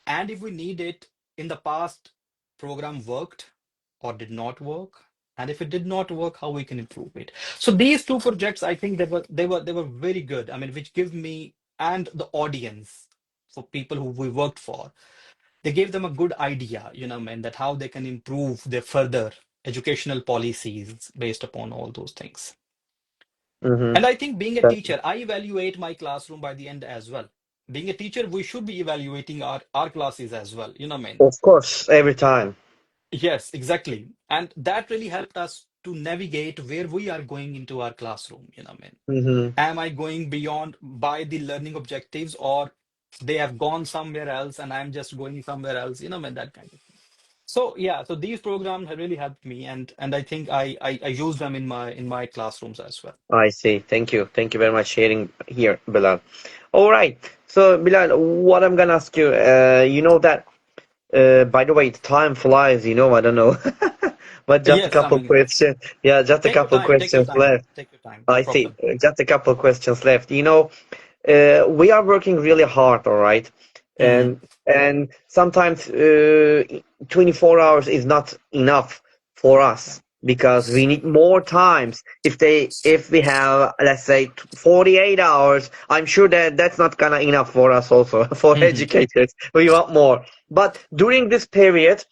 And if we need it, in the past, program worked or did not work? And if it did not work, how we can improve it? So these two projects, I think they were very good. I mean, which give me and the audience, for people who we worked for, they gave them a good idea, man, that how they can improve their further. educational policies based upon all those things. Mm-hmm. And I think being a teacher, I evaluate my classroom by the end as well. Being a teacher, we should be evaluating our classes as well. You know what I mean? Of course, every time. Yes, exactly. And that really helped us to navigate where we are going into our classroom. You know what I mean? Mm-hmm. Am I going beyond by the learning objectives, or they have gone somewhere else and I'm just going somewhere else? You know what I mean? That kind of thing. So yeah, so these programs have really helped me, and I think I use them in my classrooms as well. I see. Thank you. Thank you very much sharing here, Bilal. All right. So, Bilal, what I'm gonna ask you, you know that, by the way, time flies, I don't know. But just a Yes, I couple mean, questions. Yeah, just a take your couple time, take your questions time, left. take your time, no I see. problem. Just a couple questions left. We are working really hard, all right? Hmm. And sometimes 24 hours is not enough for Yeah. us because we need more times. If we have, let's say, 48 hours, I'm sure that that's not gonna enough for us also for Hmm. educators. We want more. But during this period,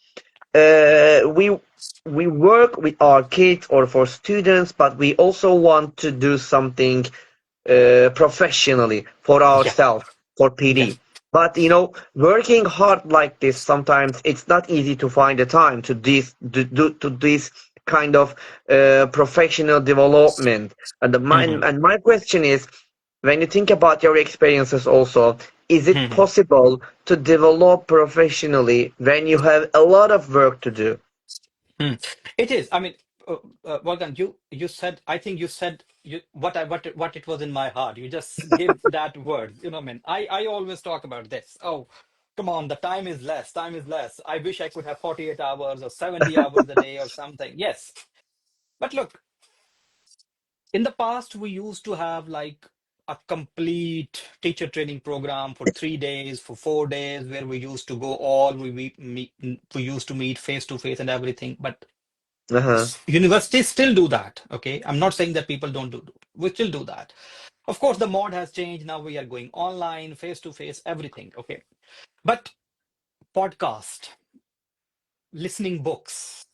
we work with our kids or for students, but we also want to do something professionally for Yeah, ourselves, for yeah. PD. But working hard like this, sometimes it's not easy to find the time to this kind of professional development. Hmm. And my question is, when you think about your experiences also, is it Hmm. possible to develop professionally when you have a lot of work to do? Hmm. It is. I mean, Wolfgang, you said. I think you said what it was in my heart. You just give that word. You know what I mean? I always talk about this. Oh, come on, the time is less. Time is less. I wish I could have 48 hours or 70 hours a day or something. Yes, but look, in the past we used to have like a complete teacher training program for 3 days, for 4 days, where we used to go all we used to meet face to face and everything. But Uh-huh. universities still do that. Okay, I'm not saying that people don't do. We still do that. Of course, the mode has changed. Now we are going online, face to face, everything. Okay, but podcast, listening books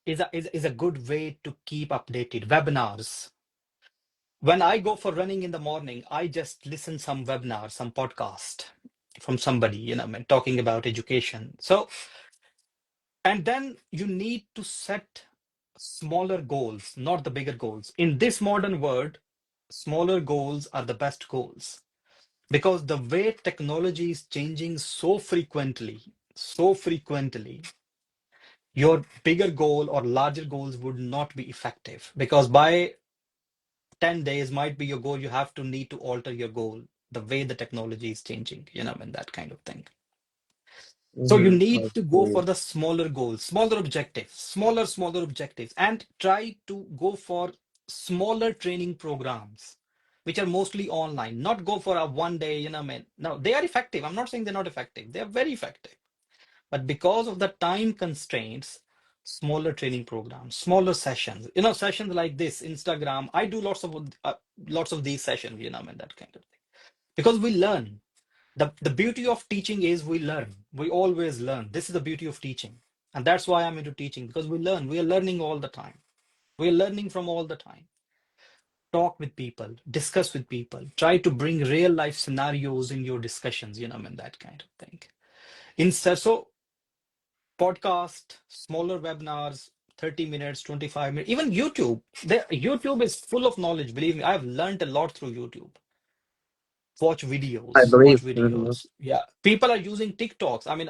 is a good way to keep updated. Webinars. When I go for running in the morning, I just listen some webinar, some podcast from somebody, talking about education. So, and then you need to set smaller goals, not the bigger goals. In this modern world, smaller goals are the best goals because the way technology is changing so frequently, your bigger goal or larger goals would not be effective because by 10 days might be your goal, you have to need to alter your goal the way the technology is changing, and that kind of thing. So you Mm-hmm. need I to go see. for the smaller goals, smaller objectives, and try to go for smaller training programs, which are mostly online. Not go for a 1 day, No, they are effective. I'm not saying they're not effective. They are very effective. But because of the time constraints, smaller training programs, smaller sessions, sessions like this, Instagram, I do lots of these sessions, that kind of thing. Because we learn. The beauty of teaching is we learn. We always learn. This is the beauty of teaching. And that's why I'm into teaching, because we learn. We are learning all the time. We are learning from all the time. Talk with people, discuss with people, try to bring real life scenarios in your discussions, that kind of thing. Instead, so podcast, smaller webinars, 30 minutes, 25 minutes, even YouTube. YouTube is full of knowledge. Believe me, I've learned a lot through YouTube. Watch I videos, believe. watch Mm-hmm. videos. Yeah, people are using TikToks. I mean,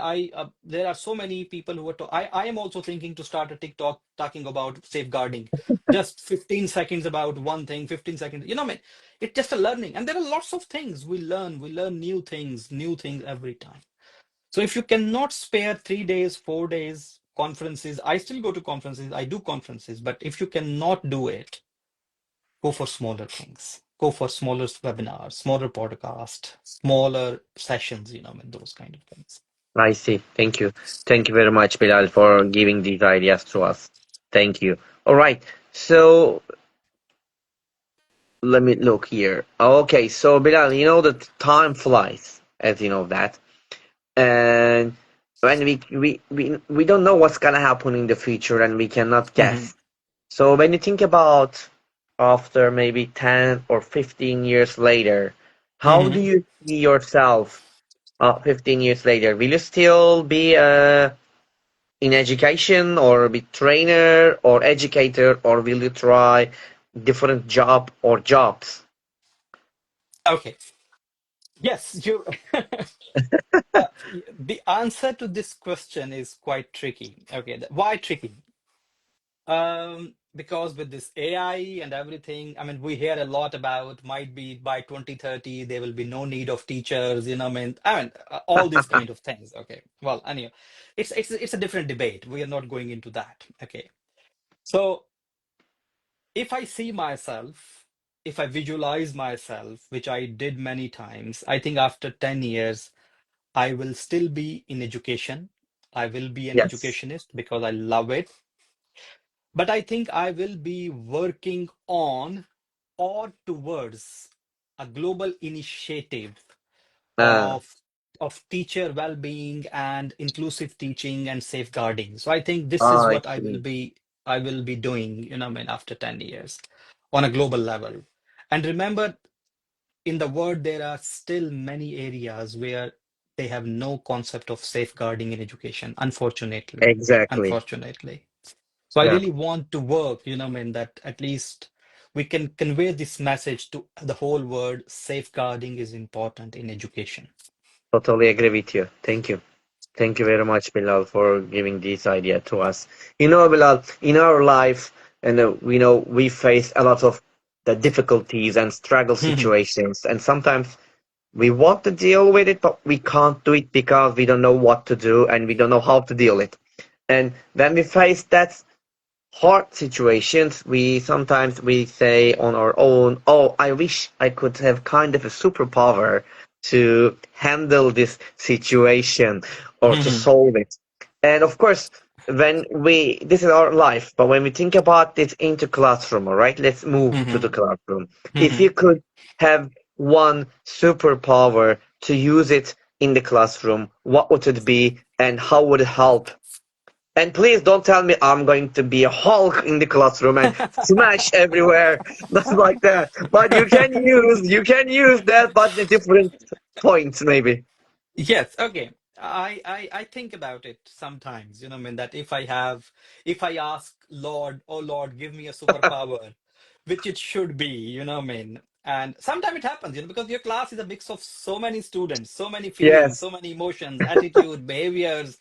there are so many people who are. I am also thinking to start a TikTok talking about safeguarding. Just 15 seconds about one thing, 15 seconds. I mean, it's just a learning, and there are lots of things we learn. We learn new things every time. So if you cannot spare 3 days, 4 days conferences, I still go to conferences. I do conferences, but if you cannot do it, go for smaller things. Go for smaller webinars, smaller podcast, smaller sessions, and those kind of things. I see. Thank you. Thank you very much, Bilal, for giving these ideas to us. Thank you. All right. So let me look here. Okay. So Bilal, you know that time flies, as you know that. And when we don't know what's gonna happen in the future and we cannot Hmm. guess. So when you think about after maybe 10 or 15 years later, how do Hmm. you see yourself 15 years later? Will you still be in education or be trainer or educator, or will you try different job or jobs? Okay. Yes, you. The answer to this question is quite tricky. Okay, why tricky? Because with this AI and everything, I mean, we hear a lot about might be by 2030 there will be no need of teachers, all these kind of things. Okay. Well, anyway, it's a different debate. We are not going into that. Okay. So if I see myself, if I visualize myself, which I did many times, I think after 10 years, I will still be in education. I will be an Yes. educationist because I love it. But I think I will be working on or towards a global initiative Ah, of teacher well-being and inclusive teaching and safeguarding. So I think this is I what see. I will be doing, after 10 years on a global level. And remember, in the world, there are still many areas where they have no concept of safeguarding in education, unfortunately. Exactly. Unfortunately. So I Yeah, really want to work, that at least we can convey this message to the whole world. Safeguarding is important in education. totally agree with you. Thank you. Thank you very much, Bilal, for giving this idea to us. You know, Bilal, in our life, and we know we face a lot of the difficulties and struggle Mhm. situations, and sometimes we want to deal with it, but we can't do it because we don't know what to do and we don't know how to deal it. And when we face that hard situations, we sometimes we say on our own, "Oh, I wish I could have kind of a superpower to handle this situation or to Mhm. solve it." And of course, this is our life, but when we think about it into classroom, all right, let's move to the Mhm. classroom. If you Mhm. could have one superpower to use it in the classroom, what would it be, and how would it help? And please don't tell me I'm going to be a Hulk in the classroom and smash everywhere, not like that. But you can use that, but the different points maybe. Yes, okay. I think about it sometimes, that if I ask Lord, oh Lord, give me a superpower, which it should be, and sometimes it happens, because your class is a mix of so many students, so many feelings, Yes, so many emotions, attitude, behaviors,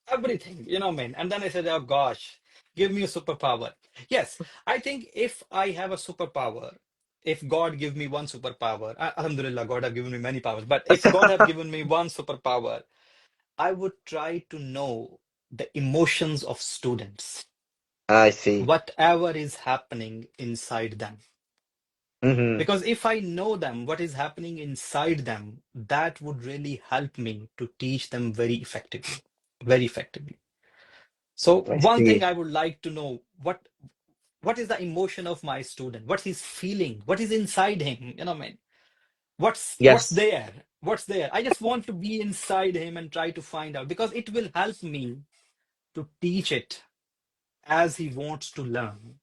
everything, and then I said, oh gosh, give me a superpower. Yes, I think if I have a superpower, if God give me one superpower, Alhamdulillah, God have given me many powers, but if God have given me one superpower, I would try to know the emotions of students, I see. whatever is happening inside them. Hmm. Because if I know them, what is happening inside them, that would really help me to teach them very effectively, very effectively. So I one thing see. I would like to know, what is the emotion of my student? What he's feeling? What is inside him? What's Yes, there, I just want to be inside him and try to find out, because it will help me to teach it as he wants to learn.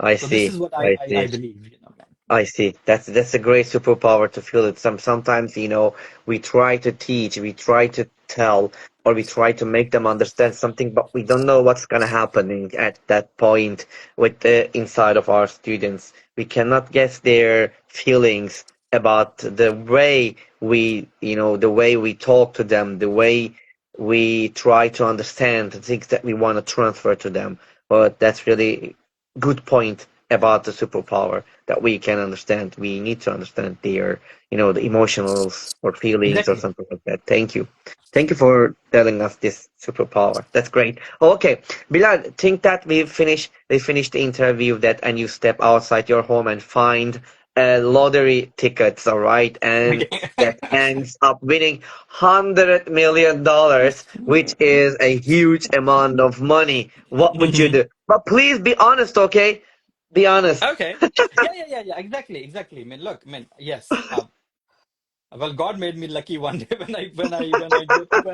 I So this see. is what I I see. believe, man. I see. That's a great superpower to feel it. Sometimes, we try to teach, we try to tell, or we try to make them understand something, but we don't know what's gonna happen at that point with the inside of our students. We cannot guess their feelings about the way we talk to them, the way we try to understand the things that we want to transfer to them. But that's really good point about the superpower that we can understand. We need to understand the emotionals or feelings or Exactly. something like that. Thank you. Thank you for telling us this superpower. That's great. Okay, Bilal, think that we finished the interview that and you step outside your home and find lottery tickets, all right? And Okay. that ends up winning $100 million, which is a huge amount of money. What would you Mhm. do? But please be honest, okay? Be honest. Okay. Yeah, yeah, yeah, yeah, exactly, exactly. I mean, look, I mean, yes. Well, God made me lucky one day when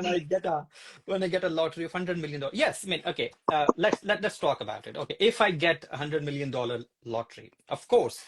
I get a lottery of $100 million. Yes, I mean, okay. Let's talk about it. Okay, if I get $100 million lottery, of course,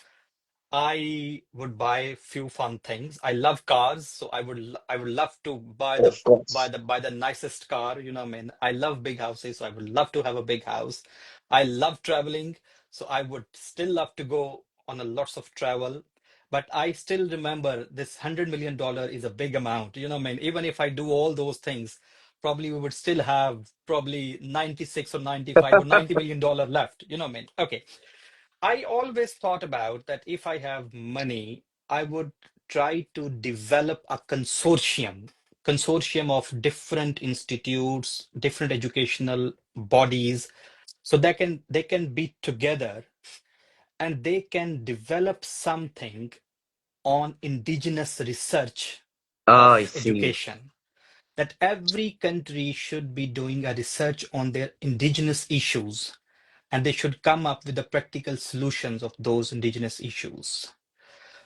I would buy few fun things. I love cars, so I would love to Of course. buy the nicest car, you know what I mean? I love big houses, so I would love to have a big house. I love traveling, so I would still love to go on a lots of travel. But I still remember this $100 million is a big amount, you know what I mean? Even if I do all those things, probably we would still have probably 96 or 95 or $90 million left, you know what I mean? Okay. I always thought about that if I have money, I would try to develop a consortium of different institutes, different educational bodies, so they can be together and they can develop something on indigenous research Ah, I of see. education. That every country should be doing a research on their indigenous issues and they should come up with the practical solutions of those indigenous issues.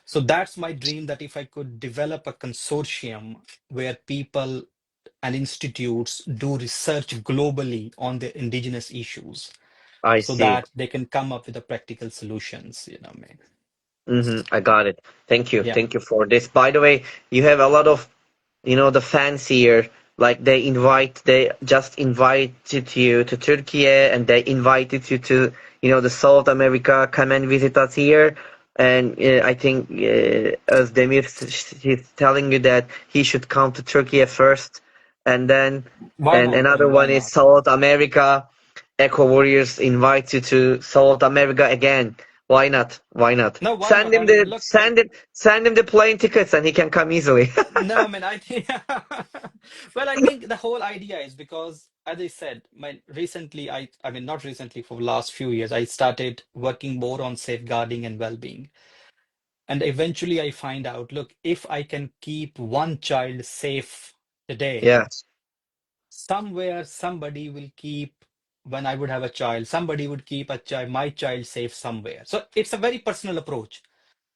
So that's my dream that if I could develop a consortium where people and institutes do research globally on the indigenous issues I so see. that they can come up with the practical solutions, you know what I mean? I got it. Thank you. Yeah. Thank you for this. By the way, you have a lot of, the fans here. Like they just invited you to Turkey and they invited you to, the South America. Come and visit us here. And I think as Demir, he's telling you that he should come to Turkey first, and then, Why and not, another man? Why one is not? South America. Echo Warriors invites you to South America again. Why not? Why not? No, why not? I mean, look, man. Send him the plane tickets and he can come easily. No, I mean, I think, well, I think the whole idea is because, as I said, I mean, not recently, for the last few years, I started working more on safeguarding and well-being. And eventually I find out, look, if I can keep one child safe today, Yeah, somewhere somebody will keep, when I would have a child, somebody would keep my child safe somewhere. So it's a very personal approach,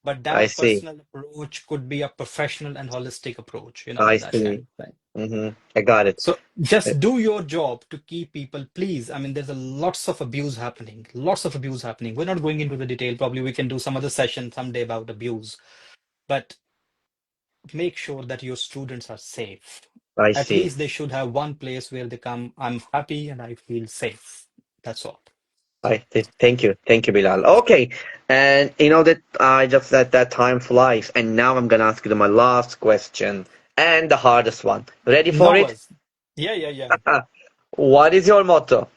but I that see. personal approach could be a professional and holistic approach, you know, I I mean, that see. kind of thing. I got it. So Uh, just do your job to keep people, please. I mean, there's a lots of abuse happening. We're not going into the detail. Probably we can do some other session someday about abuse, but make sure that your students are safe. I At see. least they should have one place where they come, I'm happy and I feel safe. That's all. Thank you. Thank you, Bilal. Okay. And you know that I just said that time flies. And now I'm gonna ask you my last question and the hardest one. Ready for No it? worries. Yeah, yeah, yeah. What is your motto?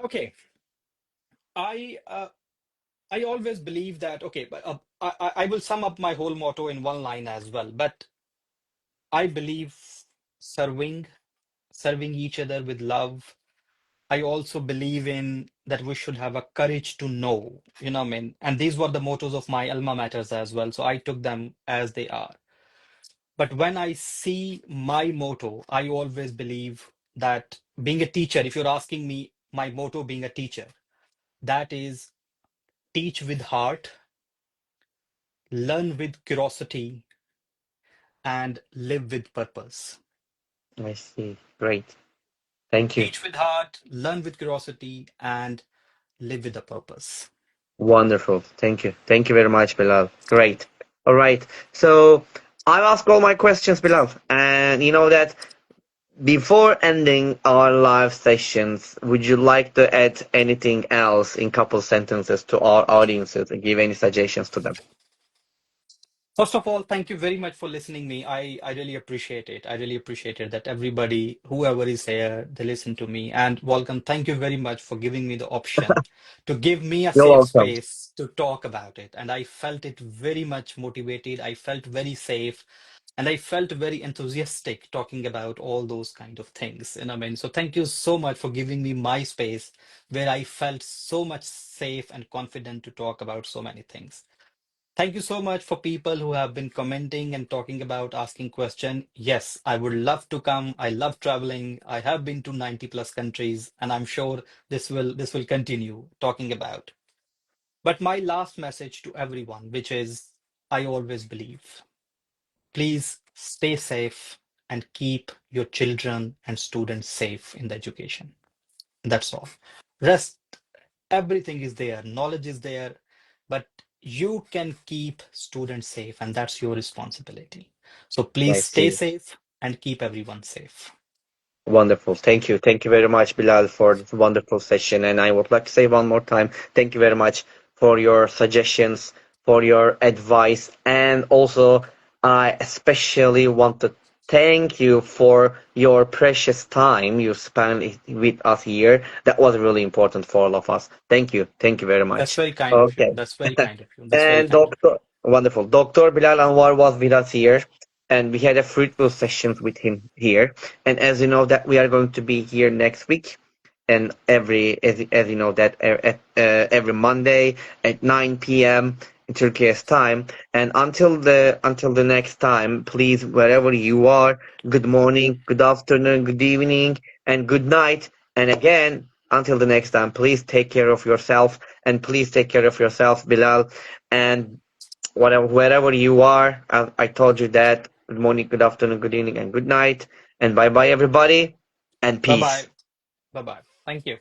Okay. I uh, I always believe that, okay, but I will sum up my whole motto in one line as well. But I believe serving, serving each other with love. I also believe in that we should have a courage to know, you know what I mean? And these were the mottos of my alma maters as well. So I took them as they are. But when I see my motto, I always believe that being a teacher, if you're asking me my motto being a teacher, that is teach with heart, learn with curiosity, and live with purpose. I see. Great. Thank you. Teach with heart, learn with curiosity, and live with a purpose. Wonderful. Thank you. Thank you very much, Bilal. Great. All right. So I've asked all my questions, Bilal. And you know that before ending our live sessions, would you like to add anything else in couple sentences to our audiences and give any suggestions to them? First of all, thank you very much for listening me. I really appreciate it. I really appreciate it that everybody, whoever is here, they listen to me. And Volkan, thank you very much for giving me the option to give me a You're safe welcome. space to talk about it. And I felt it very much motivated. I felt very safe. And I felt very enthusiastic talking about all those kind of things. And I mean, so thank you so much for giving me my space where I felt so much safe and confident to talk about so many things. Thank you so much for people who have been commenting and talking about asking question. Yes, I would love to come. I love traveling. I have been to 90 plus countries, and I'm sure this will continue talking about. But my last message to everyone, which is I always believe, please stay safe and keep your children and students safe in the education. That's all. Rest, everything is there, knowledge is there, but you can keep students safe, and that's your responsibility. So I please stay see. safe and keep everyone safe. Wonderful. Thank you. Thank you very much, Bilal, for this wonderful session. And I would like to say one more time, thank you very much for your suggestions, for your advice, and also I especially want to thank you for your precious time you spent with us here. That was really important for all of us. Thank you. Thank you very That's much. very kind of you. Okay. That's very kind of you. That's very And kind of you. Doctor, wonderful. Dr. Bilal Anwar was with us here, and we had a fruitful sessions with him here. And as you know that we are going to be here next week, and as you know that every Monday at 9 p.m. in Turkey's time. And until the next time, please wherever you are, good morning, good afternoon, good evening, and good night. And again, until the next time, please take care of yourself, and please take care of yourself, Bilal. And whatever wherever you are, I told you that. Good morning, good afternoon, good evening, and good night. And bye bye, everybody, and Bye bye. peace. Bye bye. Thank you.